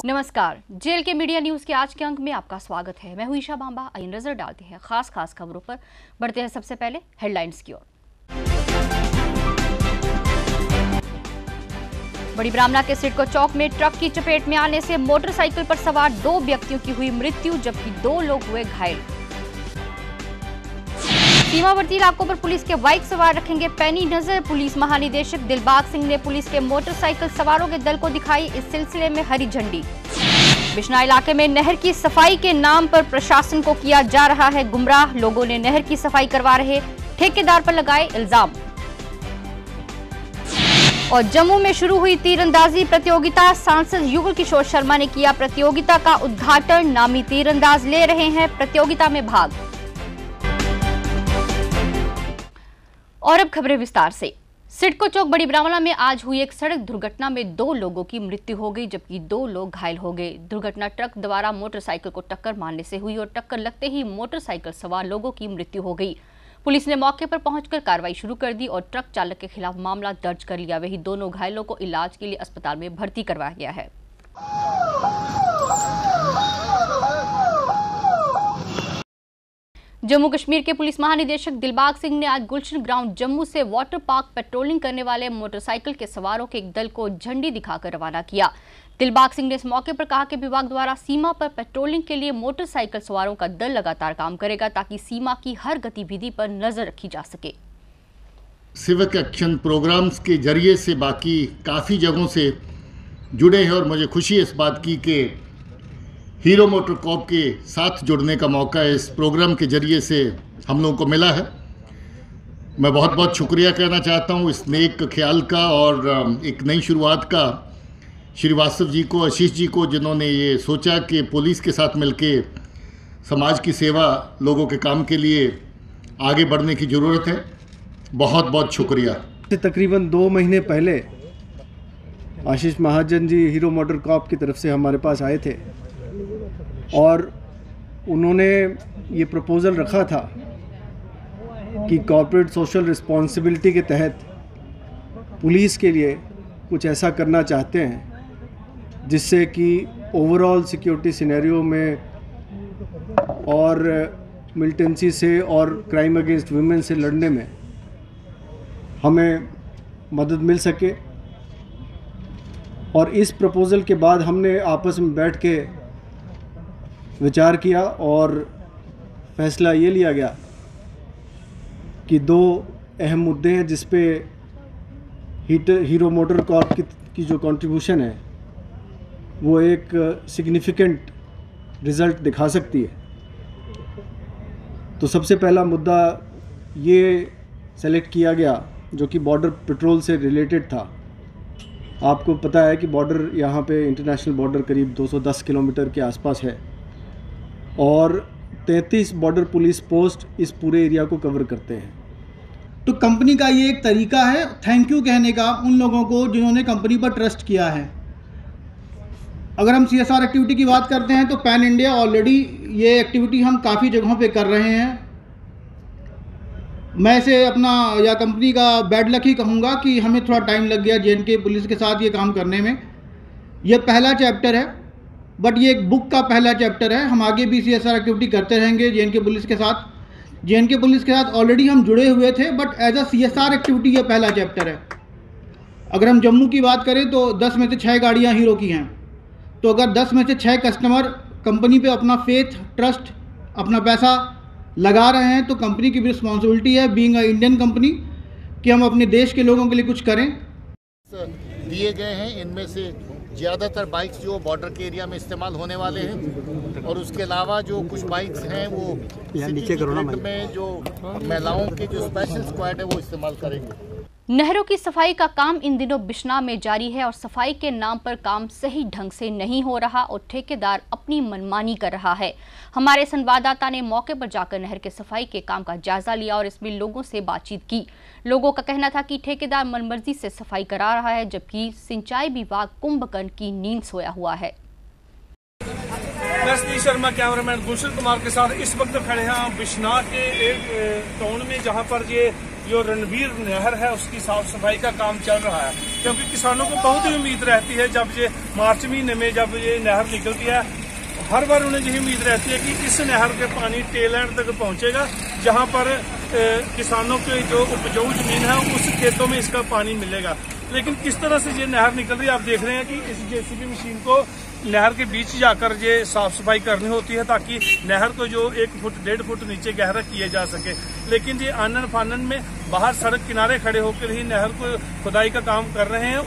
नमस्कार, जेल के media news के आज के अंक में आपका स्वागत है। मैं हूं ईशा बांबा। आइए नजर डालते हैं खास खबरों पर। बढ़ते हैं सबसे पहले हेडलाइंस की ओर। बड़ी ब्राह्मणा के सिडको चौक में ट्रक की चपेट में आने से मोटरसाइकिल पर सवार 2 व्यक्तियों की हुई मृत्यु, जबकि 2 लोग हुए घायल। सीमावर्ती इलाकों पर पुलिस के बाइक सवार रखेंगे पैनी नजर। पुलिस महानिदेशक दिलबाग सिंह ने पुलिस के मोटरसाइकिल सवारों के दल को दिखाई इस सिलसिले में हरी झंडी। बिश्ना इलाके में नहर की सफाई के नाम पर प्रशासन को किया जा रहा है गुमराह। लोगों ने नहर की सफाई करवा रहे ठेकेदार पर लगाए इल्जाम। और जम्मू में शुरू हुई तीरंदाजी प्रतियोगिता। सांसद युगल किशोर शर्मा ने किया प्रतियोगिता का उद्घाटन। नामी तीरंदाज ले रहे हैं प्रतियोगिता में भाग। और अब खबरें विस्तार से। सिडको चौक बड़ी ब्राह्मणा में आज हुई एक सड़क दुर्घटना में 2 लोगों की मृत्यु हो गई, जबकि 2 लोग घायल हो गए। दुर्घटना ट्रक द्वारा मोटरसाइकिल को टक्कर मारने से हुई और टक्कर लगते ही मोटरसाइकिल सवार लोगों की मृत्यु हो गई। पुलिस ने मौके पर पहुंचकर कार्रवाई शुरू कर दी और ट्रक चालक के खिलाफ मामला दर्ज कर लिया। वहीं दोनों घायलों को इलाज के लिए अस्पताल में भर्ती करवाया गया है। जम्मू कश्मीर के पुलिस महानिदेशक दिलबाग सिंह ने आज गुलशन ग्राउंड जम्मू से वाटर पार्क पेट्रोलिंग करने वाले मोटरसाइकिल के सवारों के एक दल को झंडी दिखाकर रवाना किया। दिलबाग सिंह ने इस मौके पर कहा कि विभाग द्वारा सीमा पर पेट्रोलिंग के लिए मोटरसाइकिल सवारों का दल लगातार काम करेगा ताकि सीमा की हर गतिविधि पर नजर रखी जा सके। सिविक एक्शन प्रोग्राम्स के जरिए से बाकी काफ़ी जगहों से जुड़े हैं और मुझे खुशी इस बात की कि हीरो मोटर कॉर्प के साथ जुड़ने का मौका इस प्रोग्राम के जरिए से हम लोगों को मिला है। मैं बहुत बहुत शुक्रिया कहना चाहता हूँ इस नेक ख्याल का और एक नई शुरुआत का श्रीवास्तव जी को, आशीष जी को, जिन्होंने ये सोचा कि पुलिस के साथ मिलके समाज की सेवा, लोगों के काम के लिए आगे बढ़ने की ज़रूरत है। बहुत बहुत शुक्रिया। तकरीबन 2 महीने पहले आशीष Mahajan ji hero motor Corp की तरफ से हमारे पास आए थे और उन्होंने ये प्रपोज़ल रखा था कि कॉर्पोरेट सोशल रिस्पॉन्सिबिलिटी के तहत पुलिस के लिए कुछ ऐसा करना चाहते हैं जिससे कि ओवरऑल सिक्योरिटी सिनेरियो में और मिलिटेंसी से और क्राइम अगेंस्ट वुमेन से लड़ने में हमें मदद मिल सके। और इस प्रपोज़ल के बाद हमने आपस में बैठ के विचार किया और फैसला ये लिया गया कि 2 अहम मुद्दे हैं जिस पे हीरो मोटर कॉर्प की जो कंट्रीब्यूशन है वो एक सिग्निफिकेंट रिज़ल्ट दिखा सकती है। तो सबसे पहला मुद्दा ये सेलेक्ट किया गया जो कि बॉर्डर पेट्रोल से रिलेटेड था। आपको पता है कि बॉर्डर यहाँ पे इंटरनेशनल बॉर्डर करीब 210 किलोमीटर के आसपास है और 33 बॉर्डर पुलिस पोस्ट इस पूरे एरिया को कवर करते हैं। तो कंपनी का ये एक तरीका है थैंक यू कहने का उन लोगों को जिन्होंने कंपनी पर ट्रस्ट किया है। अगर हम CSR एक्टिविटी की बात करते हैं तो पैन इंडिया ऑलरेडी ये एक्टिविटी हम काफ़ी जगहों पे कर रहे हैं। मैं इसे अपना या कंपनी का बैड लक ही कहूँगा कि हमें थोड़ा टाइम लग गया J&K पुलिस के साथ ये काम करने में। ये पहला चैप्टर है बट ये एक बुक का पहला चैप्टर है। हम आगे भी CSR एक्टिविटी करते रहेंगे J&K पुलिस के साथ। J&K पुलिस के साथ ऑलरेडी हम जुड़े हुए थे but as a CSR activity ये पहला चैप्टर है। अगर हम जम्मू की बात करें तो 10 में से 6 गाड़ियाँ हीरो की हैं। तो अगर 10 में से 6 कस्टमर कंपनी पे अपना फेथ, ट्रस्ट, अपना पैसा लगा रहे हैं तो कंपनी की भी रिस्पॉन्सिबिलिटी है बीइंग अ इंडियन कंपनी कि हम अपने देश के लोगों के लिए कुछ करें। दिए गए हैं इनमें से ज़्यादातर बाइक्स जो बॉर्डर के एरिया में इस्तेमाल होने वाले हैं और उसके अलावा जो कुछ बाइक्स हैं वो नीचे में जो महिलाओं के जो स्पेशल स्क्वाड है वो इस्तेमाल करेंगे। नहरों की सफाई का काम इन दिनों बिश्ना में जारी है और सफाई के नाम पर काम सही ढंग से नहीं हो रहा और ठेकेदार अपनी मनमानी कर रहा है। हमारे संवाददाता ने मौके पर जाकर नहर के सफाई के काम का जायजा लिया और इसमें लोगों से बातचीत की। लोगों का कहना था कि ठेकेदार मनमर्जी से सफाई करा रहा है जबकि सिंचाई विभाग कुंभकर्ण की नींद सोया हुआ है। मैं सतीश शर्मा, कैमरामैन गुलशन कुमार के साथ इस वक्त खड़े हैं बिश्ना के एक टाउन में जहां पर ये जो रणवीर नहर है उसकी साफ सफाई का काम चल रहा है। क्योंकि किसानों को बहुत ही उम्मीद रहती है जब ये मार्च महीने में जब ये नहर निकलती है, हर बार उन्हें यही उम्मीद रहती है कि इस नहर के पानी टेल एंड तक पहुंचेगा, जहां पर किसानों के जो उपजाऊ जमीन है उस खेतों में इसका पानी मिलेगा। लेकिन किस तरह से ये नहर निकल रही है आप देख रहे हैं कि इस जेसीबी मशीन को नहर के बीच जाकर ये साफ सफाई करनी होती है ताकि नहर को जो 1 फुट 1.5 फुट नीचे गहरा किया जा सके। लेकिन ये आनन फानन में बाहर सड़क किनारे खड़े होकर ही नहर को खुदाई का काम कर रहे हैं।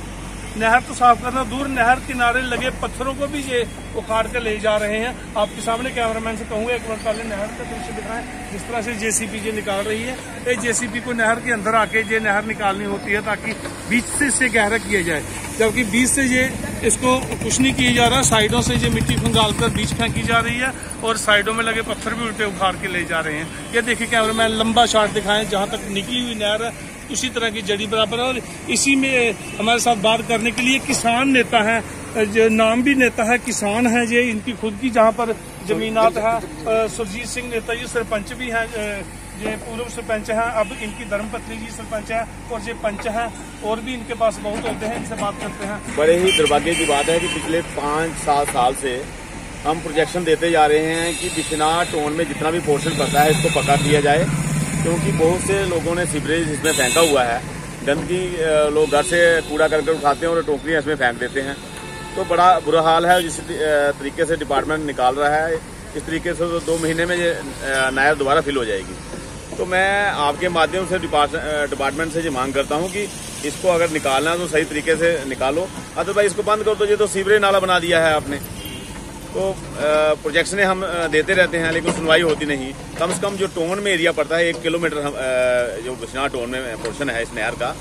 नहर तो साफ करना दूर, नहर किनारे लगे पत्थरों को भी ये उखाड़ कर ले जा रहे हैं। आपके सामने कैमरामैन से कहूंगा एक बार पहले नहर का दृश्य दिखाएं, जिस तरह से जेसीबी ये निकाल रही है। ये जेसीबी को नहर के अंदर आके ये नहर निकालनी होती है ताकि बीच से इससे गहरा किया जाए, जबकि बीच से ये इसको कुछ नहीं किया जा रहा, साइडों से ये मिट्टी खंगाल कर बीच फेंकी जा रही है और साइडों में लगे पत्थर भी उल्टे उखाड़ के ले जा रहे हैं। ये देखिए कैमरामैन लंबा शॉट दिखाएं, जहां तक निकली हुई नहर है उसी तरह की जड़ी बराबर है। और इसी में हमारे साथ बात करने के लिए किसान नेता हैं, जो नाम भी नेता है, किसान है, ये इनकी खुद की जहां पर जमीनात है। सुरजीत सिंह नेता जी सरपंच भी हैं, ये पूर्व सरपंच हैं, अब इनकी धर्मपत्नी जी सरपंच है और ये पंच हैं, और भी इनके पास बहुत होते हैं, इनसे बात करते हैं। बड़े ही दुर्भाग्य की बात है कि पिछले 5-7 साल से हम प्रोजेक्शन देते जा रहे हैं कि बिशना टोन में जितना भी पोर्शन पड़ता है इसको पक्का किया जाए, क्योंकि बहुत से लोगों ने सीवरेज इसमें फेंका हुआ है। गंदगी लोग घर से कूड़ा करके उठाते हैं और टोकरियां इसमें फेंक देते हैं, तो बड़ा बुरा हाल है। जिस तरीके से डिपार्टमेंट निकाल रहा है, इस तरीके से तो 2 महीने में ये नहर दोबारा फिल हो जाएगी। तो मैं आपके माध्यम से डिपार्टमेंट से ये मांग करता हूँ कि इसको अगर निकालना है तो सही तरीके से निकालो, अदरवाइज इसको बंद कर दो। ये तो सीवरेज नाला बना दिया है आपने। तो प्रोजेक्शनें हम देते रहते हैं लेकिन सुनवाई होती नहीं। कम से कम जो टोन में एरिया पड़ता है 1 किलोमीटर जो बिशना टोन में पोर्शन है इस नहर का,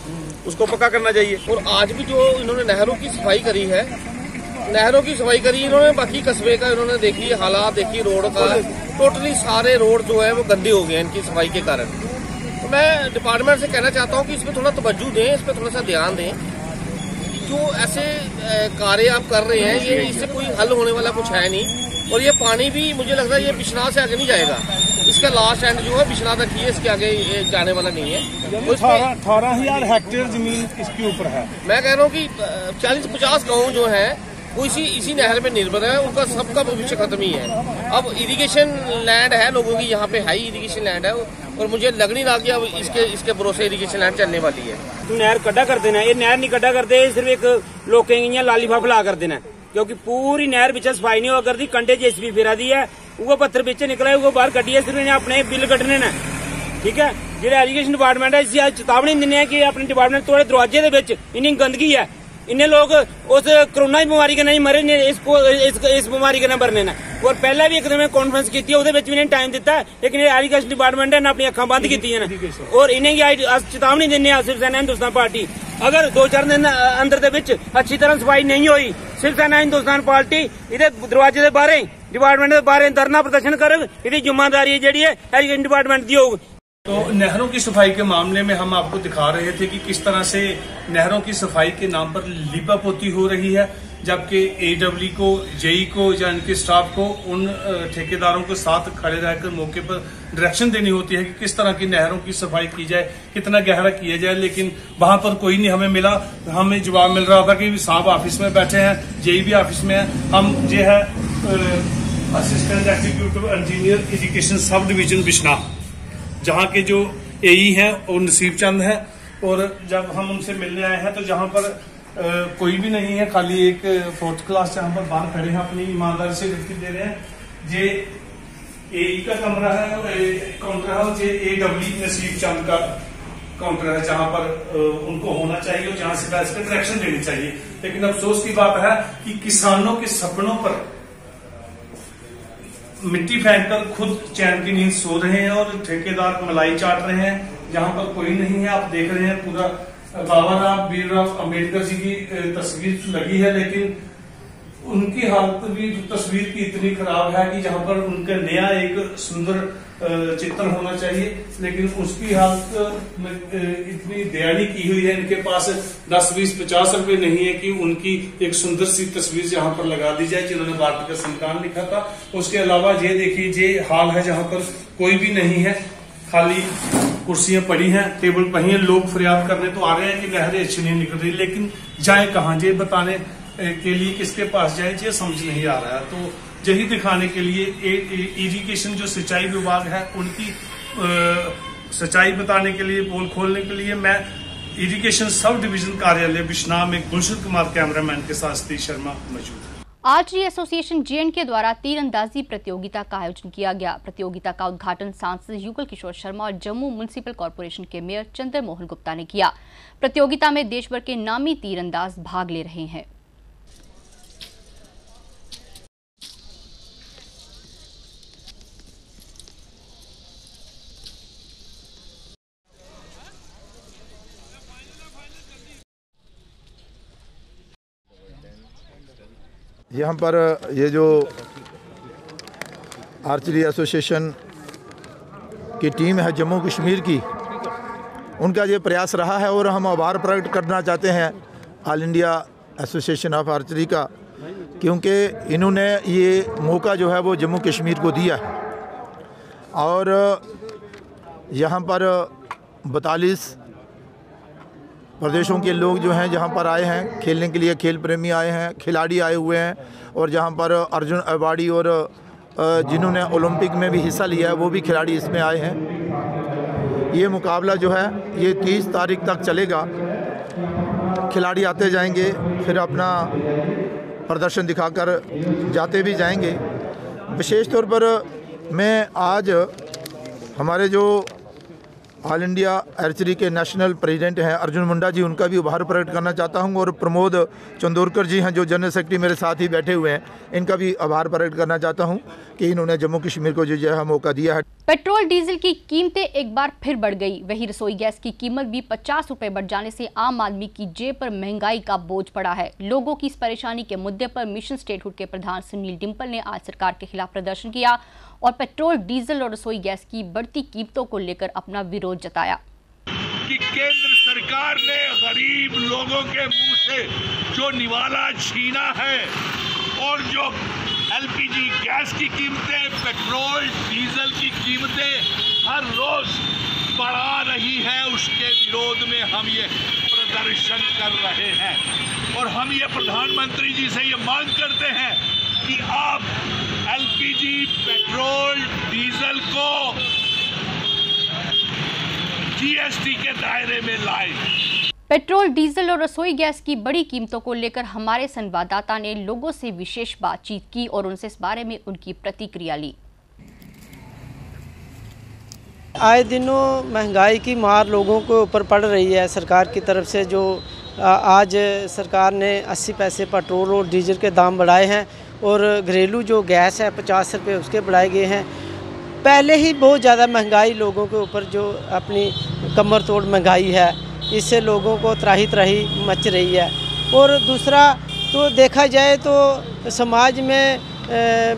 उसको पक्का करना चाहिए। और आज भी जो इन्होंने नहरों की सफाई करी है, नहरों की सफाई करी इन्होंने, बाकी कस्बे का इन्होंने देखी हालात, देखी रोड का, टोटली सारे रोड जो है वो गंदे हो गए इनकी सफाई के कारण। तो मैं डिपार्टमेंट से कहना चाहता हूँ कि इसमें थोड़ा तवज्जो दें, इस पर थोड़ा सा ध्यान दें। जो ऐसे कार्य आप कर रहे हैं ये इससे कोई हल होने वाला कुछ है नहीं। और ये पानी भी मुझे लगता है ये बिशना से आगे नहीं जाएगा, इसका लास्ट एंड जो है बिशना तक ही है, इसके आगे जाने वाला नहीं है। 18,000 हेक्टेयर जमीन इसके ऊपर है। मैं कह रहा हूँ कि 40-50 गाँव जो है वो इसी नहर पे निर्भर है, उनका सबका भविष्य खत्म ही है। अब इरिगेशन लैंड है लोगों की, यहाँ पे हाई इरिगेशन लैंड है, और मुझे लग नहीं रहा कि अब इसके भरोसे इरिगेशन लैंड चलने वाली है। नहर कड्ढा कर देना, ये नहर नहीं कड्ढा करते, सिर्फ एक लोकें इयां लालीफा फैला कर देना, क्योंकि पूरी नहर बिच सफाई नहीं हो करती। कंडे जेसीबी फिरा दी है, वो पत्थर बिच निकला है, वो बाहर कड्ढी है, सिर्फ इन्हें अपने बिल कड्ढने ने। ठीक है, जो एजुकेशन डिपार्टमेंट है इसी चेतावनी दिने कि अपने डिपार्टमेंट थोड़े दरवाजे के बिच इन्नी गंदगी है, इन्हें लोग उस कोरोना की बीमारी के नहीं मरे ने, इस बीमारी के ना मरने ने। और पहले भी एक दिन कॉन्फ्रेंस की इन्हें टाइम दिता है, लेकिन एजुकेशन डिपार्टमेंट ने अपनी अखा बंद की और इन्हें चेतावनी देने शिवसेना हिंदुस्तान पार्टी, अगर 2-4 दिन अंदर अच्छी तरह सफाई नहीं हुई, शिवसेना हिंदुस्तान पार्टी इहदे दरवाजे के बाहर डिपार्टमेंट के बाहर धरना प्रदर्शन करग। इसकी जिम्मेदारी जी है एजुकेशन डिपार्टमेंट की होगी। तो नहरों की सफाई के मामले में हम आपको दिखा रहे थे कि किस तरह से नहरों की सफाई के नाम पर लीपापोती हो रही है, जबकि एडब्ल्यू को, जेई को या इनके स्टाफ को उन ठेकेदारों के साथ खड़े रहकर मौके पर डायरेक्शन देनी होती है कि किस तरह की नहरों की सफाई की जाए, कितना गहरा किया जाए। लेकिन वहां पर कोई नहीं हमें मिला। हमें जवाब मिल रहा था कि साहब ऑफिस में बैठे हैं, जेई भी ऑफिस में है। हम ये है assistant executive engineer education sub division Bishna, जहाँ के जो एई हैं वो नसीब चंद है। और जब हम उनसे मिलने आए हैं तो जहाँ पर कोई भी नहीं है, खाली एक 4th क्लास जहाँ पर बाहर खड़े हैं, अपनी ईमानदारी से लिखी दे रहे हैं। ये एई का कमरा है और काउंटर है, और ये एडब्ल्यू नसीब चंद का काउंटर है, जहाँ पर उनको होना चाहिए और जहाँ से बैठ कर डायरेक्शन देनी चाहिए। लेकिन अफसोस की बात है कि किसानों के सपनों पर मिट्टी फेंककर खुद चैन की नींद सो रहे हैं और ठेकेदार मलाई चाट रहे हैं, जहां पर कोई नहीं है। आप देख रहे हैं पूरा बाबा राव भीमराव अम्बेडकर जी की तस्वीर लगी है, लेकिन उनकी हालत भी तस्वीर की इतनी खराब है कि जहां पर उनका नया एक सुंदर चित्र होना चाहिए, लेकिन उसकी हालत में इतनी दयानी की हुई है। इनके पास 10, 20, 50 रुपए नहीं है कि उनकी एक सुंदर सी तस्वीर जहां पर लगा दी जाए जिन्होंने भारत का संविधान लिखा था। उसके अलावा ये देखिए, ये हाल है जहां पर कोई भी नहीं है, खाली कुर्सियां पड़ी हैं, टेबल पड़ी हैं, लोग फरियाद करने तो आ रहे हैं कि नहरें अच्छी नहीं निकल रही, लेकिन जाए कहाँ, ये बताने के लिए किसके पास जाए, ये समझ नहीं आ रहा है। तो यही दिखाने के लिए इरिगेशन जो सिंचाई विभाग है उनकी सच्चाई बताने के लिए, पोल खोलने के लिए मैं इरिगेशन सब डिवीजन कार्यालय बिश्नाह में गुलशन कुमार कैमरामैन के साथ सतीश शर्मा मौजूद है। आर्चरी एसोसिएशन JNK द्वारा तीरंदाजी प्रतियोगिता का आयोजन किया गया। प्रतियोगिता का उद्घाटन सांसद युगल किशोर शर्मा और जम्मू म्युनिसिपल कॉर्पोरेशन के मेयर चंद्र मोहन गुप्ता ने किया। प्रतियोगिता में देश भर के नामी तीरंदाज भाग ले रहे हैं। यहाँ पर ये जो आर्चरी एसोसिएशन की टीम है जम्मू कश्मीर की, उनका ये प्रयास रहा है और हम आभार प्रकट करना चाहते हैं all India association of archery का, क्योंकि इन्होंने ये मौका जो है वो जम्मू कश्मीर को दिया और यहाँ पर 42 प्रदेशों के लोग जो हैं जहाँ पर आए हैं खेलने के लिए, खेल प्रेमी आए हैं, खिलाड़ी आए हुए हैं और जहाँ पर अर्जुन अवार्डी और जिन्होंने ओलंपिक में भी हिस्सा लिया है वो भी खिलाड़ी इसमें आए हैं। ये मुकाबला जो है ये 30 तारीख तक चलेगा। खिलाड़ी आते जाएंगे, फिर अपना प्रदर्शन दिखाकर जाते भी जाएंगे। विशेष तौर पर मैं आज हमारे जो ऑल इंडिया आर्चरी के नेशनल प्रेसिडेंट हैं अर्जुन मुंडा जी, उनका भी आभार प्रकट करना चाहता हूं और प्रमोद चंदोरकर जी हैं जो जनरल सेक्रेटरी मेरे साथ ही बैठे हुए हैं, इनका भी आभार प्रकट करना चाहता हूं कि इन्होंने जम्मू कश्मीर को जो है मौका दिया है। पेट्रोल डीजल की कीमतें एक बार फिर बढ़ गई। वहीं रसोई गैस की कीमत भी 50 रुपए बढ़ जाने से आम आदमी की जेब पर महंगाई का बोझ पड़ा है। लोगों की इस परेशानी के मुद्दे पर मिशन स्टेटहुड के प्रधान सुनील डिम्पल ने आज सरकार के खिलाफ प्रदर्शन किया और पेट्रोल, डीजल और रसोई गैस की बढ़ती कीमतों को लेकर अपना विरोध जताया कि केंद्र सरकार ने गरीब लोगों के मुंह से जो निवाला छीना है और जो LPG गैस की कीमतें, पेट्रोल डीजल की कीमतें हर रोज बढ़ा रही है, उसके विरोध में हम ये प्रदर्शन कर रहे हैं और हम ये प्रधानमंत्री जी से ये मांग करते हैं कि आप LPG, पेट्रोल, डीजल को GST के दायरे में लाएं। पेट्रोल, डीजल और रसोई गैस की बड़ी कीमतों को लेकर हमारे संवाददाता ने लोगों से विशेष बातचीत की और उनसे इस बारे में उनकी प्रतिक्रिया ली। आए दिनों महंगाई की मार लोगों को ऊपर पड़ रही है। सरकार की तरफ से जो आज सरकार ने 80 पैसे पेट्रोल और डीजल के दाम बढ़ाए हैं और घरेलू जो गैस है 50 रुपये उसके बढ़ाए गए हैं। पहले ही बहुत ज़्यादा महंगाई लोगों के ऊपर जो अपनी कमर तोड़ महंगाई है, इससे लोगों को त्राही त्राही मच रही है। और दूसरा तो देखा जाए तो समाज में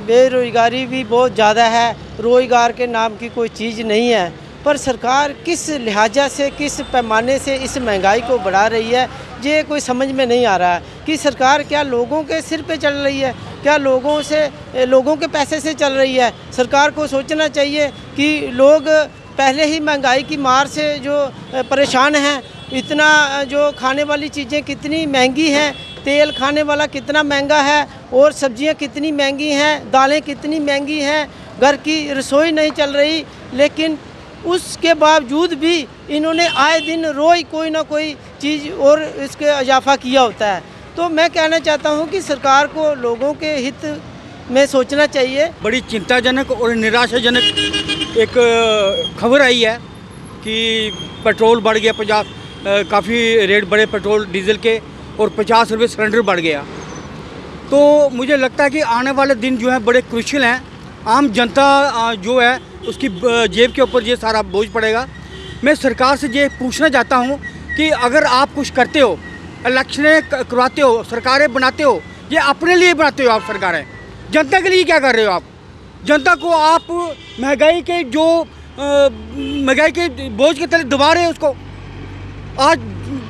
बेरोज़गारी भी बहुत ज़्यादा है, रोज़गार के नाम की कोई चीज़ नहीं है। पर सरकार किस लिहाजा से, किस पैमाने से इस महंगाई को बढ़ा रही है, ये कोई समझ में नहीं आ रहा है कि सरकार क्या लोगों के सिर पे चल रही है, क्या लोगों के पैसे से चल रही है। सरकार को सोचना चाहिए कि लोग पहले ही महंगाई की मार से जो परेशान हैं, इतना जो खाने वाली चीज़ें कितनी महंगी हैं, तेल खाने वाला कितना महंगा है और सब्जियां कितनी महंगी हैं, दालें कितनी महंगी हैं, घर की रसोई नहीं चल रही। लेकिन उसके बावजूद भी इन्होंने आए दिन रोज़ कोई ना कोई चीज़ और इसके इजाफा किया होता है। तो मैं कहना चाहता हूं कि सरकार को लोगों के हित में सोचना चाहिए। बड़ी चिंताजनक और निराशाजनक एक खबर आई है कि पेट्रोल बढ़ गया, 50 काफ़ी रेट बढ़े पेट्रोल डीजल के और 50 रुपये सिलेंडर बढ़ गया। तो मुझे लगता है कि आने वाले दिन जो है बड़े क्रूशियल हैं। आम जनता जो है उसकी जेब के ऊपर ये सारा बोझ पड़ेगा। मैं सरकार से ये पूछना चाहता हूँ कि अगर आप कुछ करते हो, इलेक्शनें करवाते हो, सरकारें बनाते हो, ये अपने लिए बनाते हो आप सरकारें, जनता के लिए क्या कर रहे हो आप? जनता को आप महंगाई के बोझ के तले दबा रहे हैं उसको। आज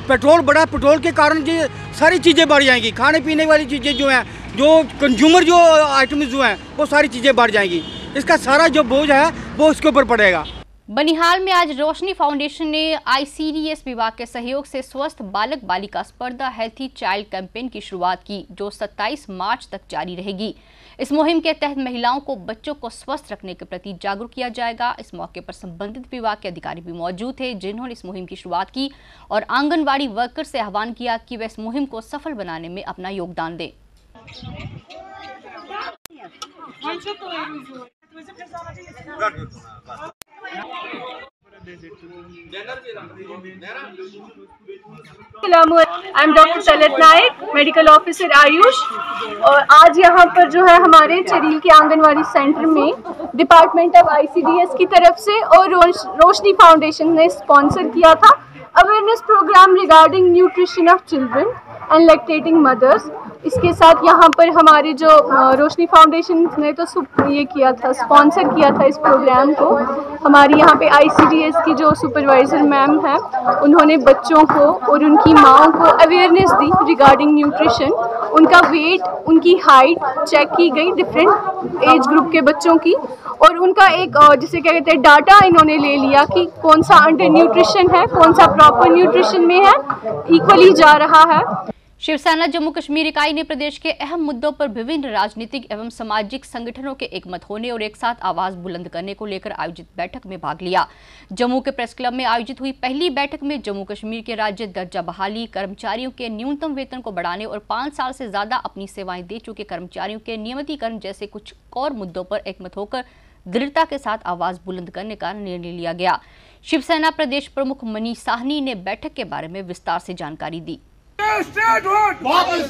पेट्रोल बढ़ा, पेट्रोल के कारण ये सारी चीज़ें बढ़ जाएंगी, खाने पीने वाली चीज़ें जो हैं, जो कंज्यूमर जो आइटम्स जो हैं वो सारी चीज़ें बढ़ जाएंगी। इसका सारा जो बोझ है वो उसके ऊपर पड़ेगा। बनिहाल में आज रोशनी फाउंडेशन ने ICDS विभाग के सहयोग से स्वस्थ बालक बालिका स्पर्धा हेल्थी चाइल्ड कैंपेन की शुरुआत की, जो 27 मार्च तक जारी रहेगी। इस मुहिम के तहत महिलाओं को बच्चों को स्वस्थ रखने के प्रति जागरूक किया जाएगा। इस मौके पर संबंधित विभाग के अधिकारी भी मौजूद थे, जिन्होंने इस मुहिम की शुरुआत की और आंगनवाड़ी वर्कर से आह्वान किया कि वे इस मुहिम को सफल बनाने में अपना योगदान दें। I am doctor Talat Naik, medical officer Ayush. और आज यहाँ पर जो है हमारे चरील के आंगनवाड़ी सेंटर में डिपार्टमेंट ऑफ ICDS की तरफ से और रोशनी फाउंडेशन ने स्पॉन्सर किया था awareness programme regarding nutrition of children and lactating mothers. इसके साथ यहाँ पर हमारे जो रोशनी फाउंडेशन ने तो ये किया था, स्पॉन्सर किया था इस प्रोग्राम को। हमारी यहाँ पे ICDS की जो सुपरवाइज़र मैम हैं, उन्होंने बच्चों को और उनकी माँओं को अवेयरनेस दी रिगार्डिंग न्यूट्रिशन। उनका वेट, उनकी हाइट चेक की गई डिफरेंट एज ग्रुप के बच्चों की, और उनका एक जिसे क्या कहते हैं डाटा इन्होंने ले लिया कि कौन सा अंडर न्यूट्रिशन है, कौन सा प्रॉपर न्यूट्रिशन में है, इक्वली जा रहा है। शिवसेना जम्मू कश्मीर इकाई ने प्रदेश के अहम मुद्दों पर विभिन्न राजनीतिक एवं सामाजिक संगठनों के एकमत होने और एक साथ आवाज बुलंद करने को लेकर आयोजित बैठक में भाग लिया। जम्मू के प्रेस क्लब में आयोजित हुई पहली बैठक में जम्मू कश्मीर के राज्य दर्जा बहाली, कर्मचारियों के न्यूनतम वेतन को बढ़ाने और 5 साल से ज्यादा अपनी सेवाएं दे चुके कर्मचारियों के नियमितीकरण जैसे कुछ और मुद्दों पर एकमत होकर दृढ़ता के साथ आवाज बुलंद करने का निर्णय लिया गया। शिवसेना प्रदेश प्रमुख मनीष साहनी ने बैठक के बारे में विस्तार से जानकारी दी। वापस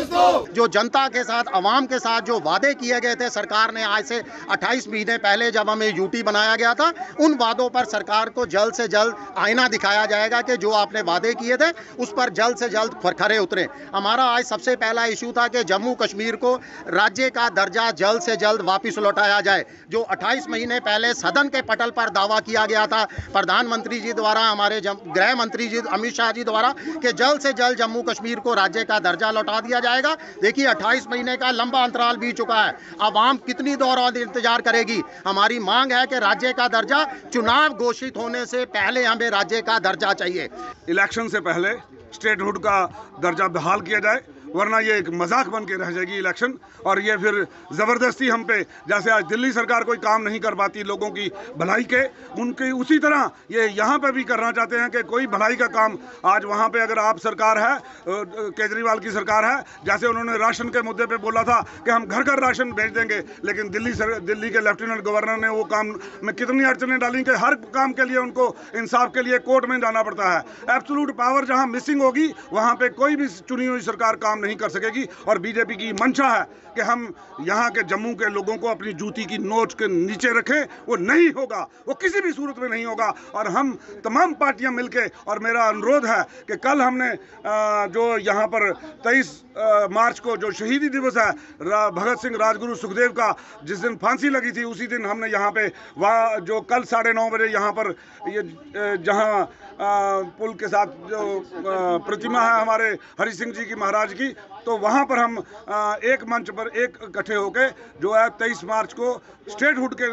दो। जो जनता के साथ, अवाम के साथ जो वादे किए गए थे सरकार ने आज से 28 महीने पहले जब हमें यूटी बनाया गया था, उन वादों पर सरकार को जल्द से जल्द आईना दिखाया जाएगा कि जो आपने वादे किए थे उस पर जल्द से जल्द खरे उतरे। हमारा आज सबसे पहला इशू था कि जम्मू कश्मीर को राज्य का दर्जा जल्द से जल्द वापस लौटाया जाए। जो 28 महीने पहले सदन के पटल पर दावा किया गया था प्रधानमंत्री जी द्वारा, हमारे गृह मंत्री जी अमित शाह जी द्वारा, कि जल्द से जल्द जम्मू कश्मीर को राज्य का दर्जा लौटा दिया जाएगा। देखिए 28 महीने का लंबा अंतराल बीत चुका है, आवाम कितनी देर और इंतजार करेगी। हमारी मांग है कि राज्य का दर्जा चुनाव घोषित होने से पहले हमें राज्य का दर्जा चाहिए। इलेक्शन से पहले स्टेटहुड का दर्जा बहाल किया जाए, वरना ये एक मजाक बन के रह जाएगी इलेक्शन। और ये फिर ज़बरदस्ती हम पे, जैसे आज दिल्ली सरकार कोई काम नहीं कर पाती लोगों की भलाई के, उनके उसी तरह ये यहाँ पे भी करना चाहते हैं कि कोई भलाई का काम आज वहाँ पे अगर आप सरकार है, केजरीवाल की सरकार है, जैसे उन्होंने राशन के मुद्दे पे बोला था कि हम घर घर राशन भेज देंगे, लेकिन दिल्ली के लेफ्टिनेंट गवर्नर ने वो काम में कितनी अड़चनें डाली कि हर काम के लिए उनको इंसाफ के लिए कोर्ट में जाना पड़ता है। एब्सोल्यूट पावर जहाँ मिसिंग होगी वहाँ पे कोई भी चुनी हुई सरकार काम नहीं कर सकेगी। और बीजेपी की मंशा है कि हम यहाँ के जम्मू के लोगों को अपनी जूती की नोच के नीचे रखें, वो नहीं होगा, वो किसी भी सूरत में नहीं होगा। और हम तमाम पार्टियां मिलके, और मेरा अनुरोध है कि कल हमने जो यहाँ पर 23 मार्च को जो शहीदी दिवस है भगत सिंह, राजगुरु, सुखदेव का, जिस दिन फांसी लगी थी, उसी दिन हमने यहाँ पे जो कल 9:30 बजे यहाँ पर ये जहाँ पुल के साथ जो प्रतिमा है हमारे हरि सिंह जी की महाराज की, तो वहाँ पर हम एक मंच पर एक इकट्ठे होके जो है 23 मार्च को स्टेटहुड के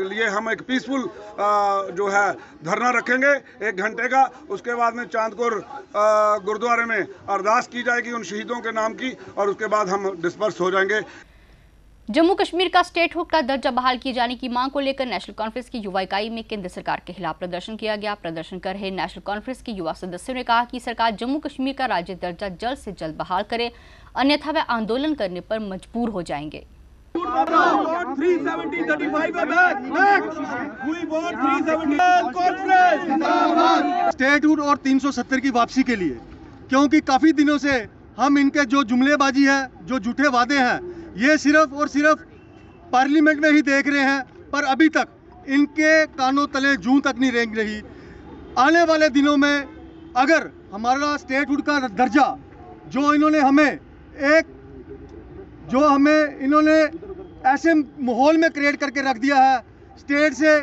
लिए हम एक पीसफुल जो है धरना रखेंगे 1 घंटे का। उसके बाद में चांदपुर गुरुद्वारे में अरदास की जाएगी उन शहीदों के नाम की, और उसके बाद हम डिस्पर्स हो जाएंगे। जम्मू कश्मीर का स्टेटहुड का दर्जा बहाल किए जाने की मांग को लेकर नेशनल कॉन्फ्रेंस की युवा इकाई में केंद्र सरकार के खिलाफ प्रदर्शन किया गया। प्रदर्शन कर रहे नेशनल कॉन्फ्रेंस के युवा सदस्यों ने कहा कि सरकार जम्मू कश्मीर का राज्य दर्जा जल्द से जल्द बहाल करे, अन्यथा वे आंदोलन करने पर मजबूर हो जाएंगे। स्टेटहुड और 370 की वापसी के लिए, क्योंकि काफी दिनों से हम इनके जो जुमलेबाजी है, जो झूठे वादे हैं, ये सिर्फ और सिर्फ पार्लियामेंट में ही देख रहे हैं, पर अभी तक इनके कानों तले जूं तक नहीं रेंग रही। आने वाले दिनों में अगर हमारा स्टेटहुड का दर्जा जो इन्होंने ऐसे माहौल में क्रिएट करके रख दिया है, स्टेट से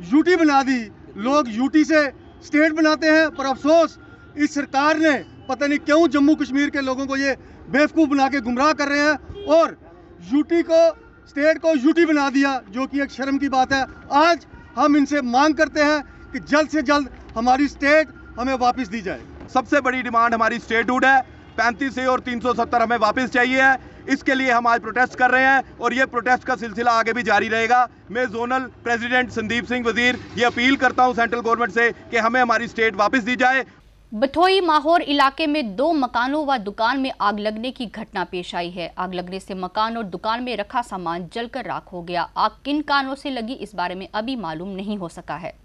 यूटी बना दी, लोग यूटी से स्टेट बनाते हैं, पर अफसोस इस सरकार ने पता नहीं क्यों जम्मू कश्मीर के लोगों को ये बेवकूफ़ बना के गुमराह कर रहे हैं और यूटी को, स्टेट को यूटी बना दिया, जो कि एक शर्म की बात है। आज हम इनसे मांग करते हैं कि जल्द से जल्द हमारी स्टेट हमें वापस दी जाए। सबसे बड़ी डिमांड हमारी स्टेटहुड है, 35 से और 370 हमें वापस चाहिए है। इसके लिए हम आज प्रोटेस्ट कर रहे हैं और ये प्रोटेस्ट का सिलसिला आगे भी जारी रहेगा। मैं जोनल प्रेसिडेंट संदीप सिंह वजीर ये अपील करता हूं सेंट्रल गवर्नमेंट से कि हमें हमारी स्टेट वापस दी जाए। बथोई माहौर इलाके में 2 मकानों व दुकान में आग लगने की घटना पेश आई है। आग लगने से मकान और दुकान में रखा सामान जलकर राख हो गया। आग किन कारणों से लगी इस बारे में अभी मालूम नहीं हो सका है।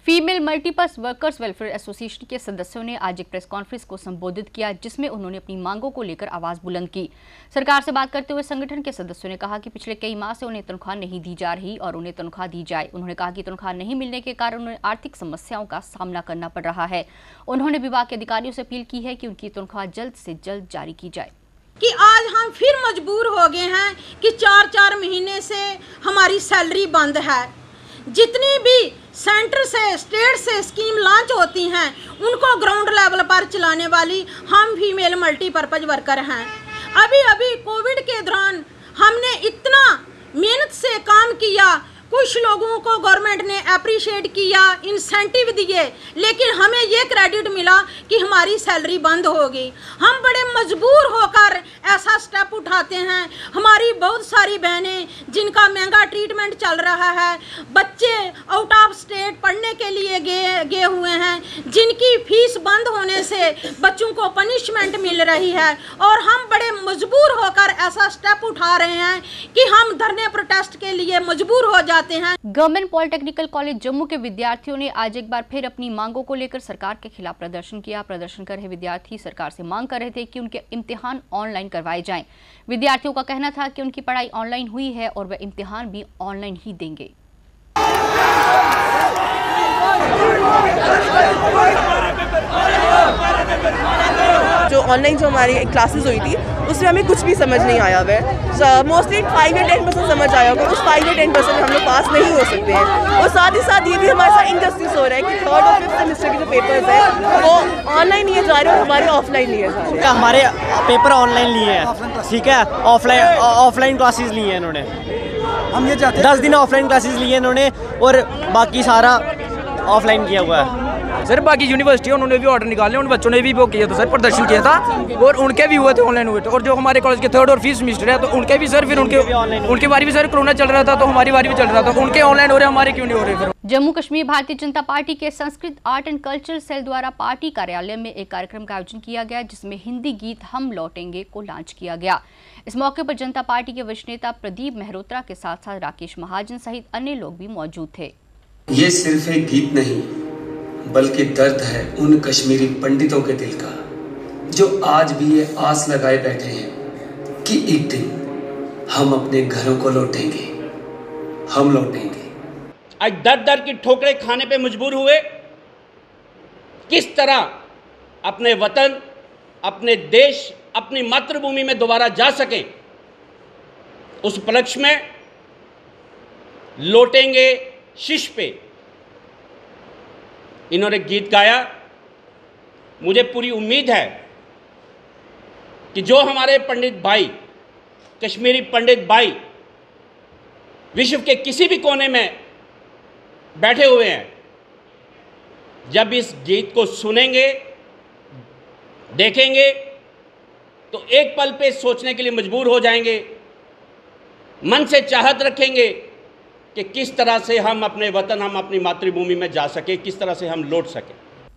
Female multipurpose workers welfare association के सदस्यों ने आज एक प्रेस कॉन्फ्रेंस को संबोधित किया, जिसमें उन्होंने अपनी मांगों को लेकर आवाज बुलंद की। सरकार से बात करते हुए संगठन के सदस्यों ने कहा कि पिछले कई माह से उन्हें तनख्वाह नहीं दी जा रही और उन्हें तनख्वाह दी जाए। उन्होंने कहा कि तनख्वाह नहीं मिलने के कारण उन्हें आर्थिक समस्याओं का सामना करना पड़ रहा है। उन्होंने विभाग के अधिकारियों से अपील की है कि उनकी तनख्वाह जल्द से जल्द जारी की जाए। कि आज हम फिर मजबूर हो गए हैं कि 4-4 महीने से हमारी सैलरी बंद है। जितनी भी सेंटर से स्टेट से स्कीम लॉन्च होती हैं उनको ग्राउंड लेवल पर चलाने वाली हम फीमेल मल्टीपर्पज वर्कर हैं। अभी कोविड के दौरान हमने इतना मेहनत से काम किया, कुछ लोगों को गवर्नमेंट ने अप्रिशिएट किया, इंसेंटिव दिए, लेकिन हमें ये क्रेडिट मिला कि हमारी सैलरी बंद होगी। हम बड़े मजबूर होकर ऐसा स्टेप उठाते हैं। हमारी बहुत सारी बहनें जिनका महंगा ट्रीटमेंट चल रहा है, बच्चे आउट ऑफ स्टेट पढ़ने के लिए गए हुए हैं, जिनकी फीस बंद होने से बच्चों को पनिशमेंट मिल रही है, और हम बड़े मजबूर होकर ऐसा स्टेप उठा रहे हैं कि हम धरने प्रोटेस्ट के लिए मजबूर हो जाते। गवर्नमेंट पॉलिटेक्निकल कॉलेज जम्मू के विद्यार्थियों ने आज एक बार फिर अपनी मांगों को लेकर सरकार के खिलाफ प्रदर्शन किया। प्रदर्शन कर रहे विद्यार्थी सरकार से मांग कर रहे थे कि उनके इम्तिहान ऑनलाइन करवाए जाएं। विद्यार्थियों का कहना था कि उनकी पढ़ाई ऑनलाइन हुई है और वे इम्तिहान भी ऑनलाइन ही देंगे। जो ऑनलाइन जो हमारी क्लासेस हुई थी उसमें हमें कुछ भी समझ नहीं आया हुआ है। मोस्टली 5 या 10% समझ आया होगा, उस 5 या 10% हम लोग पास नहीं हो सकते हैं। और साथ ही साथ ये भी हमारे साथ इनजस्टिस हो रहा है कि 3rd और 5th सेमेस्टर के जो पेपर्स हैं वो ऑनलाइन लिए जा रहे हैं और हमारे ऑफलाइन लिए जा रहे हैं। हमारे पेपर ऑनलाइन लिए हैं, ठीक है, ऑफलाइन क्लासेस लिए हैं इन्होंने। हम ये चाहते हैं 10 दिन ऑफलाइन क्लासेस लिए इन्होंने और बाकी सारा ऑफलाइन किया हुआ है। सर बाकी यूनिवर्सिटी उन्होंने भी ऑर्डर निकाले, उन बच्चों ने भी वो किया था सर, प्रदर्शन किया था और उनके भी हुए थे ऑनलाइन हुए थे। और जो हमारे कॉलेज के 3rd और 5th सेमेस्टर है तो उनके भी सर, फिर उनके बारी भी सर कोरोना चल रहा था तो हमारी बारी भी चल रहा था, उनके ऑनलाइन हो रहे हमारे क्यों नहीं हो रहे। फिर जम्मू कश्मीर भारतीय जनता पार्टी के Sanskrit art and cultural cell द्वारा पार्टी कार्यालय में एक कार्यक्रम का आयोजन किया गया, जिसमें हिंदी गीत हम लौटेंगे को लॉन्च किया गया। इस मौके पर जनता पार्टी के वरिष्ठ नेता प्रदीप मेहरोत्रा के साथ साथ राकेश महाजन सहित अन्य लोग भी मौजूद थे। ये सिर्फ एक गीत नहीं बल्कि दर्द है उन कश्मीरी पंडितों के दिल का, जो आज भी ये आस लगाए बैठे हैं कि एक दिन हम अपने घरों को लौटेंगे, हम लौटेंगे। आज दर दर की ठोकरें खाने पे मजबूर हुए, किस तरह अपने वतन, अपने देश, अपनी मातृभूमि में दोबारा जा सकें, उस उपलक्ष्य में लौटेंगे शीश पे इन्होंने गीत गाया। मुझे पूरी उम्मीद है कि जो हमारे पंडित भाई, कश्मीरी पंडित भाई विश्व के किसी भी कोने में बैठे हुए हैं, जब इस गीत को सुनेंगे, देखेंगे तो एक पल पे सोचने के लिए मजबूर हो जाएंगे, मन से चाहत रखेंगे कि किस तरह से हम अपने वतन, हम अपनी मातृभूमि में जा सके, किस तरह से हम लौट सके।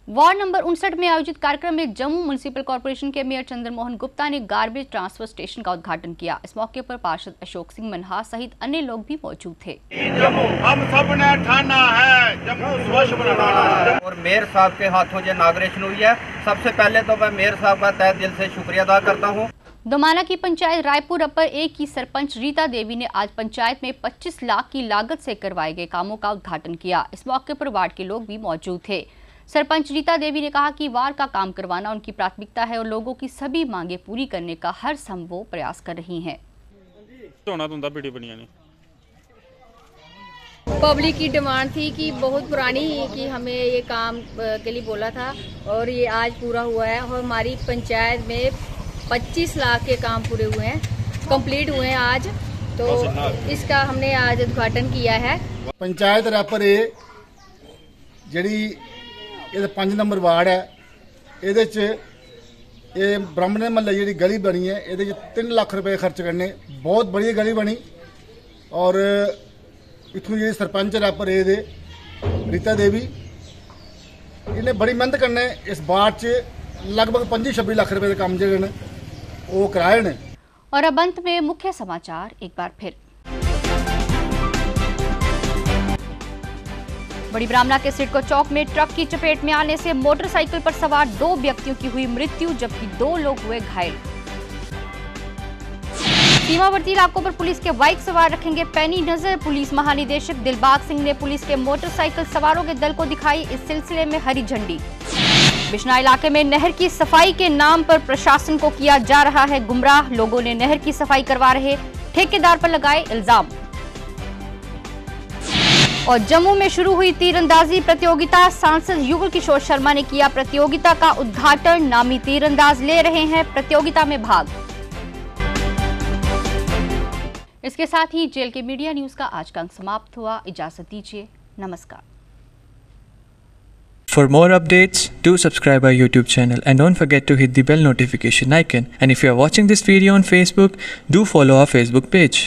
वार्ड नंबर 59 में आयोजित कार्यक्रम में जम्मू म्युनिसिपल कॉर्पोरेशन के मेयर चंद्रमोहन गुप्ता ने गार्बेज ट्रांसफर स्टेशन का उद्घाटन किया। इस मौके पर पार्षद अशोक सिंह मनहास सहित अन्य लोग भी मौजूद थे। हम सब ने ठाना है जम्मू स्वच्छ बनाना है और मेयर साहब के हाथों जो इनॉग्रेशन हुई है, सबसे पहले तो मैं मेयर साहब का तहे दिल से शुक्रिया अदा करता हूँ। दोमाना की पंचायत रायपुर अपर 1 की सरपंच रीता देवी ने आज पंचायत में 25 लाख की लागत से करवाए गए कामों का उद्घाटन किया। इस मौके पर वार्ड के लोग भी मौजूद थे। सरपंच रीता देवी ने कहा कि वार्ड का काम करवाना उनकी प्राथमिकता है और लोगों की सभी मांगे पूरी करने का हर संभव प्रयास कर रही हैं। पब्लिक की डिमांड थी कि बहुत पुरानी कि हमें ये काम के लिए बोला था और ये आज पूरा हुआ है और हमारी पंचायत में 25 लाख के काम पूरे हुए हैं, कंप्लीट हुए हैं आज। तो इसका हमने आज उद्घाटन किया है। पंचायत रैपर जी 5 नंबर वार्ड है, ये ब्राह्मण महल्ले जी गली बनी है, ये 3 लाख रुपए खर्च करने, बहुत बड़ी गली बनी। और इतों जी सरपंच रैपर रीता देवी, इन्हें बड़ी मेहनत करने इस वार्ड च लगभग 25-26 लाख रुपए के काम जो वो कराए ने। और अब अंत में मुख्य समाचार एक बार फिर। बड़ी ब्राह्मणा के सिडको चौक में ट्रक की चपेट में आने से मोटरसाइकिल पर सवार 2 व्यक्तियों की हुई मृत्यु, जबकि 2 लोग हुए घायल। सीमावर्ती इलाकों पर पुलिस के बाइक सवार रखेंगे पैनी नजर। पुलिस महानिदेशक दिलबाग सिंह ने पुलिस के मोटरसाइकिल सवारों के दल को दिखाई इस सिलसिले में हरी झंडी। बिश्ना इलाके में नहर की सफाई के नाम पर प्रशासन को किया जा रहा है गुमराह। लोगों ने नहर की सफाई करवा रहे ठेकेदार पर लगाए इल्जाम। और जम्मू में शुरू हुई तीरंदाजी प्रतियोगिता, सांसद युगल किशोर शर्मा ने किया प्रतियोगिता का उद्घाटन। नामी तीरंदाज ले रहे हैं प्रतियोगिता में भाग। इसके साथ ही जेल के मीडिया न्यूज का आज का अंक समाप्त हुआ। इजाजत दीजिए, नमस्कार। For more updates, do subscribe our YouTube channel and don't forget to hit the bell notification icon. And if you are watching this video on Facebook, do follow our Facebook page.